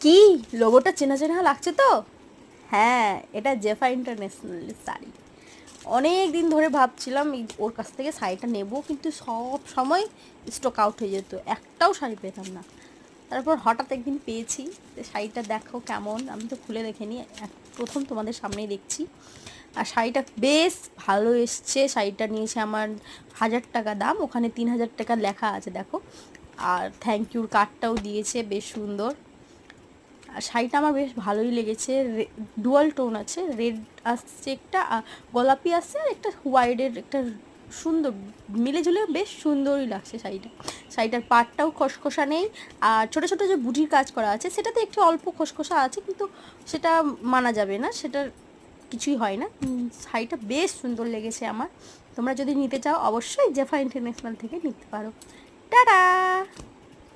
কি লোগোটা চেনা চেনা লাগছে তো? হ্যাঁ, এটা জেফা ইন্টারন্যাশনালের শাড়ি। অনেক দিন ধরে ভাবছিলাম ওর কাছ থেকে শাড়িটা নেব, কিন্তু সব সময় স্টক আউট হয়ে যেত, একটাও শাড়ি পেতাম না। তারপর হঠাৎ একদিন পেয়েছি। শাড়িটা দেখো কেমন, আমি তো খুলে দেখিনি, প্রথম তোমাদের সামনেই দেখছি। আর শাড়িটা বেশ ভালো এসছে। শাড়িটা নিয়েছে আমার 1000 টাকা দাম, ওখানে 3000 টাকা লেখা আছে দেখো। আর থ্যাংক ইউর কার্ডটাও দিয়েছে, বেশ সুন্দর। আর শাড়িটা আমার বেশ ভালোই লেগেছে। ডুয়াল টোন আছে, রেড আসছে একটা, গোলাপি আসছে, আর একটা হোয়াইটের একটা সুন্দর মিলেঝুলে বেশ সুন্দরই লাগছে শাড়িটা। শাড়িটার পাড়টাও খসখসা নেই, আর ছোটো ছোটো যে বুটির কাজ করা আছে সেটাতে একটু অল্প খসখসা আছে, কিন্তু সেটা মানা যাবে না, সেটার কিছুই হয় না। শাড়িটা বেশ সুন্দর লেগেছে আমার। তোমরা যদি নিতে চাও অবশ্যই জেফা ইন্টারন্যাশনাল থেকে নিতে পারো। টাটা।